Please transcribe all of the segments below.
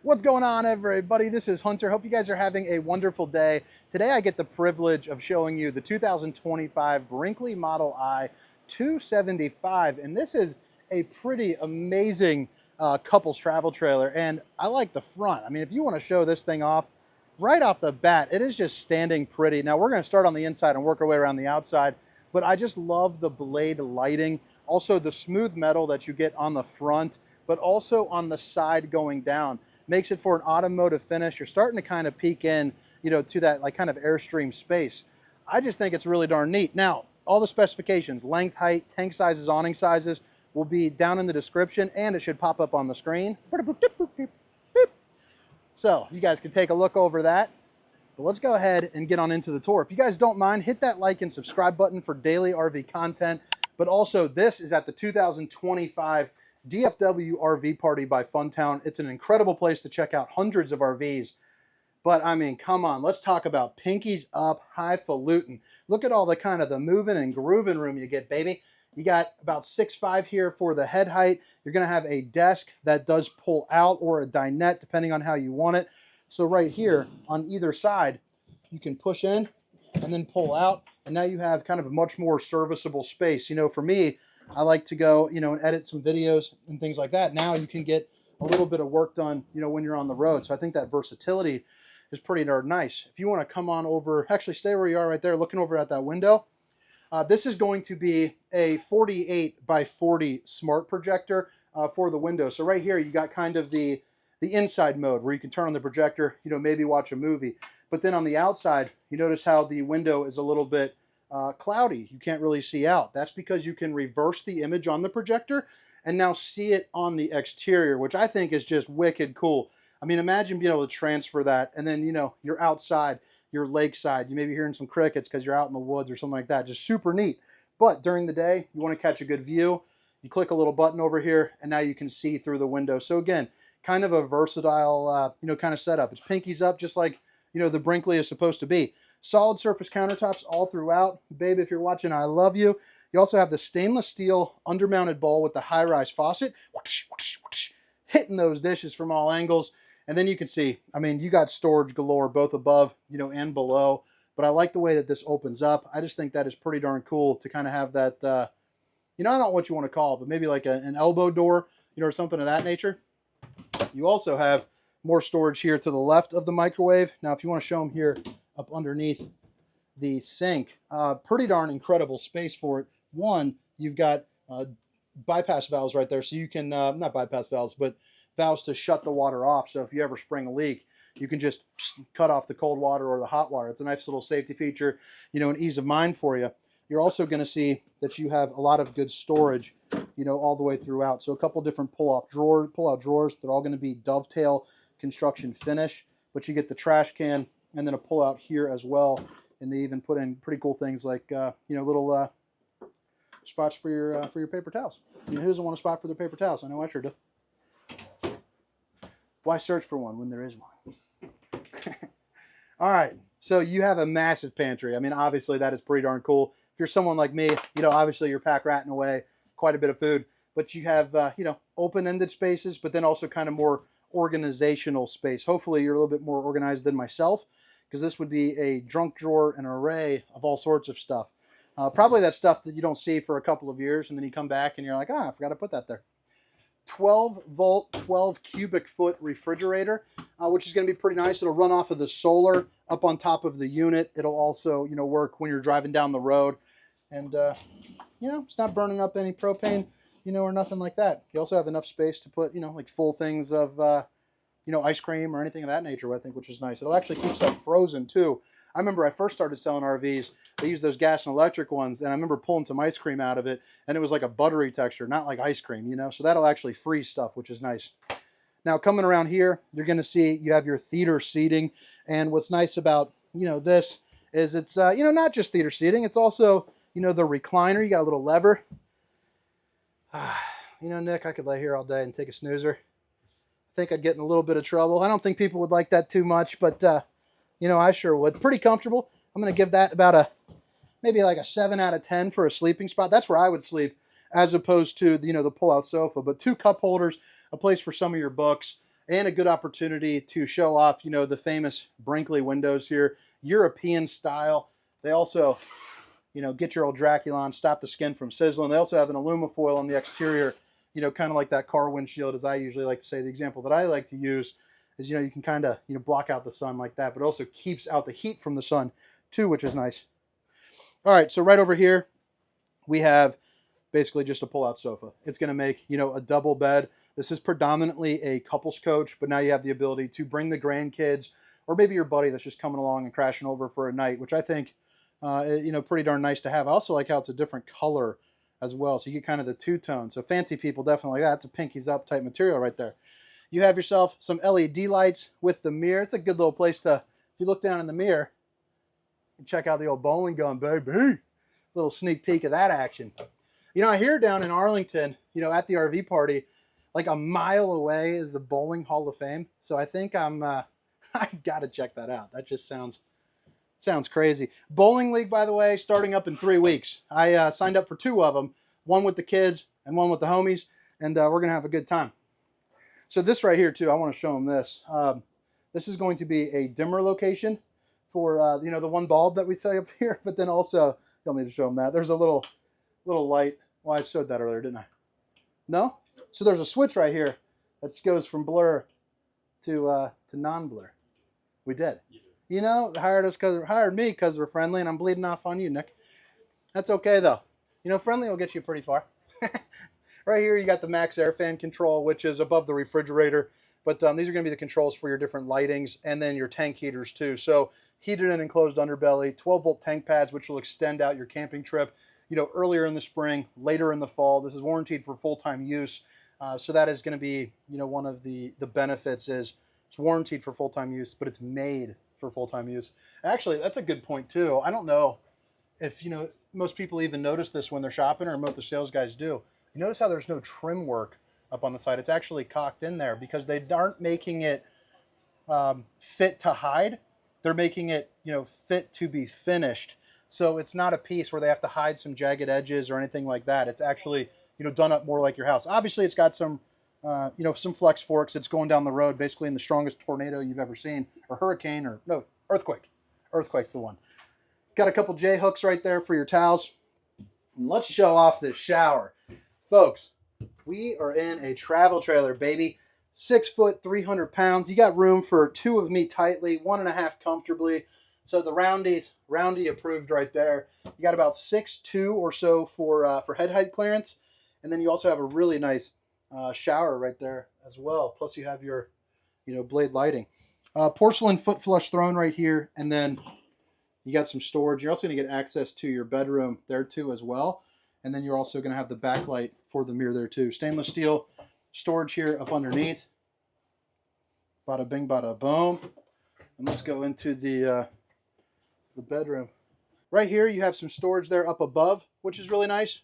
What's going on, everybody? This is Hunter. Hope you guys are having a wonderful day. Today I get the privilege of showing you the 2025 Brinkley Model I 275, and this is a pretty amazing couples travel trailer, and I like the front. I mean, if you want to show this thing off right off the bat, it is just standing pretty. Now we're going to start on the inside and work our way around the outside, but I just love the blade lighting, also the smooth metal that you get on the front, but also on the side going down. Makes it for an automotive finish. You're starting to kind of peek in, to that like kind of Airstream space. I just think it's really darn neat. Now, all the specifications, length, height, tank sizes, awning sizes will be down in the description, and it should pop up on the screen. So you guys can take a look over that. But let's go ahead and get on into the tour. If you guys don't mind, hit that like and subscribe button for daily RV content. But also, this is at the 2025 DFW RV Party by Funtown. It's an incredible place to check out hundreds of RVs. But I mean, come on, let's talk about pinkies up, highfalutin. Look at all the kind of the moving and grooving room you get, baby. You got about 6'5" here for the head height. You're gonna have a desk that does pull out, or a dinette, depending on how you want it. So right here on either side, you can push in and then pull out. And now you have kind of a much more serviceable space. For me, I like to go, and edit some videos and things like that. Now you can get a little bit of work done, when you're on the road. So I think that versatility is pretty darn nice. If you want to come on over, actually stay where you are right there, looking over at that window. This is going to be a 48 by 40 smart projector for the window. So right here, you got kind of the inside mode where you can turn on the projector, maybe watch a movie. But then on the outside, you notice how the window is a little bit cloudy. You can't really see out. That's because you can reverse the image on the projector and now see it on the exterior, which I think is just wicked cool. I mean, imagine being able to transfer that, and then, you're outside, you're lakeside, you may be hearing some crickets because you're out in the woods or something like that. Just super neat. But during the day, you want to catch a good view. You click a little button over here, and now you can see through the window. So again, kind of a versatile, kind of setup. It's pinkies up, just like, the Brinkley is supposed to be. Solid surface countertops all throughout. Babe, if you're watching, I love you. You also have the stainless steel undermounted bowl with the high-rise faucet. Hitting those dishes from all angles. And then you can see, I mean, you got storage galore, both above, and below. But I like the way that this opens up. I just think that is pretty darn cool to kind of have that, I don't know what you want to call it, but maybe like an elbow door, or something of that nature. You also have more storage here to the left of the microwave. Now, if you want to show them here, up underneath the sink, pretty darn incredible space for it. One, you've got bypass valves right there, so you can not bypass valves, but valves to shut the water off. So if you ever spring a leak, you can just cut off the cold water or the hot water. It's a nice little safety feature, an ease of mind for you. You're also going to see that you have a lot of good storage, all the way throughout. So a couple different pull-out drawers. They're all going to be dovetail construction finish, but you get the trash can and then a pull out here as well. And they even put in pretty cool things like, little spots for your paper towels. Who doesn't want a spot for their paper towels? I know I sure do. Why search for one when there is one? All right, so you have a massive pantry. I mean, obviously that is pretty darn cool. If you're someone like me, obviously you're pack ratting away quite a bit of food, but you have, open-ended spaces, but then also kind of more organizational space. Hopefully you're a little bit more organized than myself, because this would be a junk drawer, an array of all sorts of stuff. Probably that stuff that you don't see for a couple of years, and then you come back and you're like, I forgot to put that there. 12-volt, 12 cubic foot refrigerator, which is going to be pretty nice. It'll run off of the solar up on top of the unit. It'll also, work when you're driving down the road. And, it's not burning up any propane, or nothing like that. You also have enough space to put, like full things of, ice cream or anything of that nature, I think, which is nice. It'll actually keep stuff frozen, too. I remember I first started selling RVs, they used those gas and electric ones, and I remember pulling some ice cream out of it, and it was like a buttery texture, not like ice cream, So that'll actually freeze stuff, which is nice. Now, coming around here, you're going to see you have your theater seating, and what's nice about, this is it's, not just theater seating, it's also, the recliner. You got a little lever. Nick, I could lay here all day and take a snoozer. I think I'd get in a little bit of trouble. I don't think people would like that too much, but, I sure would. Pretty comfortable. I'm going to give that about maybe like a 7 out of 10 for a sleeping spot. That's where I would sleep, as opposed to, the pull-out sofa. But 2 cup holders, a place for some of your books, and a good opportunity to show off, you know, the famous Brinkley windows here, European style. They also, you know, get your old Draculon, stop the skin from sizzling. They also have an alumifoil on the exterior, you know, kind of like that car windshield, as I usually like to say. The example that I like to use is, you know, you can kind of, you know, block out the sun like that, but it also keeps out the heat from the sun too, which is nice. All right, so right over here, we have basically just a pull-out sofa. It's going to make, you know, a double bed. This is predominantly a couples coach, but now you have the ability to bring the grandkids or maybe your buddy that's just coming along and crashing over for a night, which I think, you know, pretty darn nice to have. I also like how it's a different color as well, so you get kind of the two-tone. So fancy people definitely like that. It's a pinkies up type material right there. You have yourself some LED lights with the mirror. It's a good little place to, if you look down in the mirror, and check out the old bowling gun, baby. Little sneak peek of that action. You know, I hear down in Arlington, you know, at the RV party, like a mile away is the Bowling Hall of Fame. So I think I've got to check that out. That just sounds crazy. Bowling league, by the way, starting up in 3 weeks. I signed up for 2 of them, one with the kids and one with the homies, and we're going to have a good time. So this right here, too, I want to show them this. This is going to be a dimmer location for, you know, the one bulb that we say up here, but then also, you'll need to show them that. There's a little light. Well, I showed that earlier, didn't I? No? So there's a switch right here that goes from blur to non-blur. We did. You know, hired me because we're friendly, and I'm bleeding off on you, Nick. That's okay, though. You know, friendly will get you pretty far. Right here, you got the max air fan control, which is above the refrigerator. But these are going to be the controls for your different lightings and then your tank heaters, too. So heated and enclosed underbelly, 12-volt tank pads, which will extend out your camping trip, you know, earlier in the spring, later in the fall. This is warranted for full-time use. So that is going to be, you know, one of the benefits is it's warranted for full-time use, but it's made for full-time use. Actually, that's a good point, too. I don't know if, you know, most people even notice this when they're shopping, or most the sales guys do. You notice how there's no trim work up on the side. It's actually cocked in there because they aren't making it fit to hide. They're making it, you know, fit to be finished. So it's not a piece where they have to hide some jagged edges or anything like that. It's actually, you know, done up more like your house. Obviously, it's got some, you know, some flex forks. It's going down the road basically in the strongest tornado you've ever seen, or hurricane, or no, earthquake. Earthquake's the one. Got a couple J hooks right there for your towels. And let's show off this shower. Folks, we are in a travel trailer, baby. 6 foot, 300 pounds. You got room for 2 of me tightly, 1.5 comfortably. So the roundy approved right there. You got about 6'2" or so for head height clearance. And then you also have a really nice shower right there as well. Plus you have your, you know, blade lighting. Porcelain foot flush throne right here. And then you got some storage. You're also going to get access to your bedroom there too as well. And then you're also going to have the backlight for the mirror there too. Stainless steel storage here up underneath. Bada bing, bada boom. And let's go into the bedroom. Right here you have some storage there up above, which is really nice.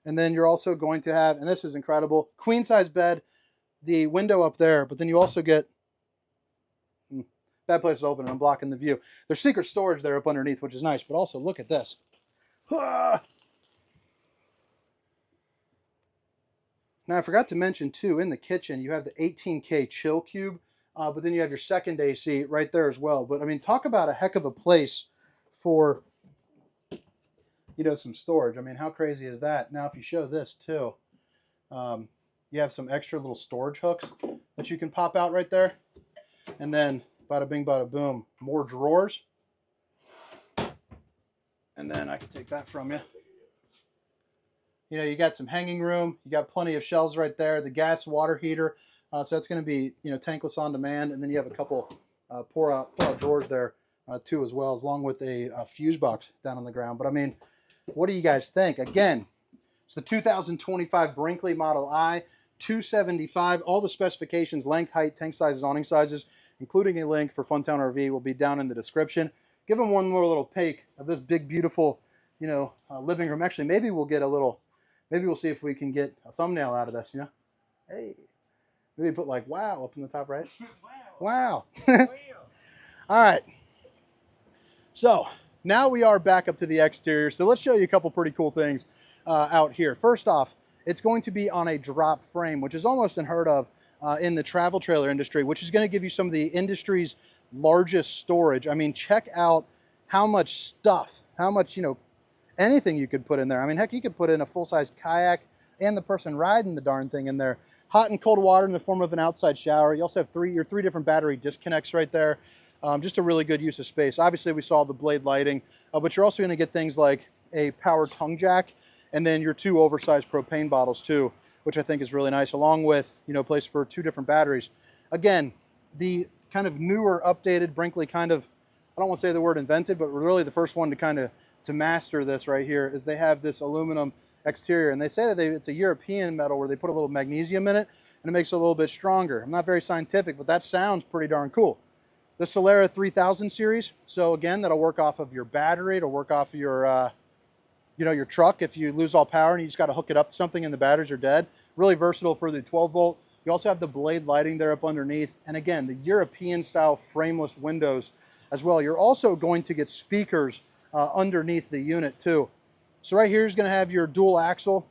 And then you're also going to have, and this is incredible, queen size bed, the window up there, but then you also get, bad place to open it, I'm blocking the view. There's secret storage there up underneath, which is nice, but also look at this. Now, I forgot to mention, too, in the kitchen, you have the 18K chill cube, but then you have your second AC right there as well. But, I mean, talk about a heck of a place for, you know, some storage. I mean, how crazy is that? Now, if you show this, too, you have some extra little storage hooks that you can pop out right there. And then, bada bing, bada boom, more drawers. And then I can take that from you. You know, you got some hanging room. You got plenty of shelves right there. The gas water heater. So that's going to be, you know, tankless on demand. And then you have a couple pour out drawers there too as well, along with a fuse box down on the ground. But I mean, what do you guys think? Again, it's the 2025 Brinkley Model I, 275. All the specifications, length, height, tank sizes, awning sizes, including a link for Funtown RV, will be down in the description. Give them one more little peek of this big, beautiful, you know, living room. Actually, maybe we'll get a little. Maybe we'll see if we can get a thumbnail out of this, you know? Hey. Maybe put like, wow, up in the top right. Wow. All right. So now we are back up to the exterior. So let's show you a couple pretty cool things out here. First off, it's going to be on a drop frame, which is almost unheard of in the travel trailer industry, which is going to give you some of the industry's largest storage. I mean, check out how much stuff, how much, you know, anything you could put in there. I mean, heck, you could put in a full-sized kayak and the person riding the darn thing in there. Hot and cold water in the form of an outside shower. You also have your three different battery disconnects right there. Just a really good use of space. Obviously, we saw the blade lighting, but you're also going to get things like a power tongue jack, and then your 2 oversized propane bottles too, which I think is really nice, along with, you know, place for 2 different batteries. Again, the kind of newer, updated Brinkley kind of, I don't want to say the word invented, but really the first one to kind of to master this right here is they have this aluminum exterior, and they say that it's a European metal where they put a little magnesium in it and it makes it a little bit stronger. I'm not very scientific, but that sounds pretty darn cool. The Solera 3000 series, so again, that'll work off of your battery, it'll work off of your you know, your truck if you lose all power and you just got to hook it up to something and the batteries are dead. Really versatile for the 12 volt. You also have the blade lighting there up underneath, and again, the European style frameless windows as well. You're also going to get speakers underneath the unit too. So right here is going to have your dual axle.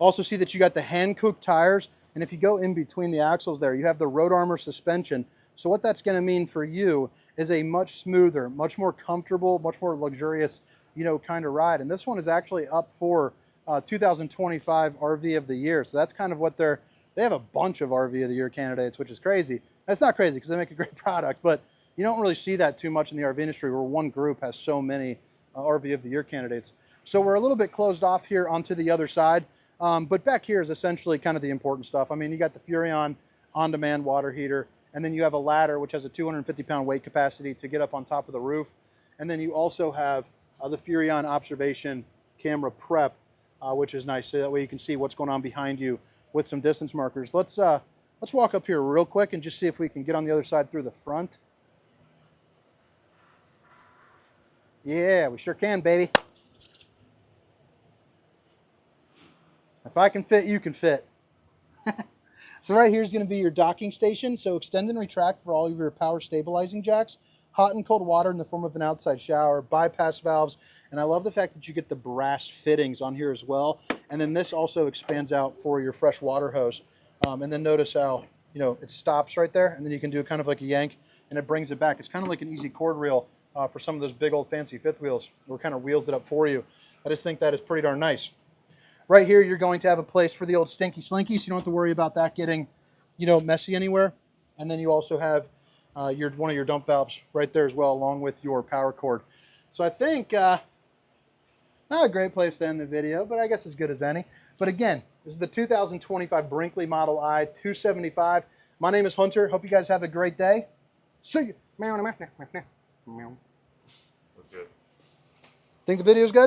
Also see that you got the Hankook tires, and if you go in between the axles there, you have the road armor suspension. So what that's going to mean for you is a much smoother, much more comfortable, much more luxurious, you know, kind of ride. And this one is actually up for 2025 RV of the year. So that's kind of what they have a bunch of RV of the year candidates, which is crazy. That's not crazy because they make a great product, but you don't really see that too much in the RV industry where one group has so many RV of the year candidates. So we're a little bit closed off here onto the other side, but back here is essentially kind of the important stuff. I mean, you got the Furrion on-demand water heater, and then you have a ladder which has a 250-pound weight capacity to get up on top of the roof. And then you also have the Furrion observation camera prep, which is nice, so that way you can see what's going on behind you with some distance markers. Let's walk up here real quick and just see if we can get on the other side through the front. Yeah, we sure can, baby. If I can fit, you can fit. So right here is going to be your docking station. So extend and retract for all of your power stabilizing jacks. Hot and cold water in the form of an outside shower, bypass valves, and I love the fact that you get the brass fittings on here as well. And then this also expands out for your fresh water hose. And then notice how, you know, it stops right there, and then you can do kind of like a yank, and it brings it back. It's kind of like an easy cord reel for some of those big old fancy fifth wheels, or kind of wheels it up for you. I just think that is pretty darn nice. Right here, you're going to have a place for the old stinky slinky, so you don't have to worry about that getting, you know, messy anywhere. And then you also have one of your dump valves right there as well, along with your power cord. So I think not a great place to end the video, but I guess as good as any. But again, this is the 2025 Brinkley Model I 275. My name is Hunter. Hope you guys have a great day. See you. That's good. Think the video's good?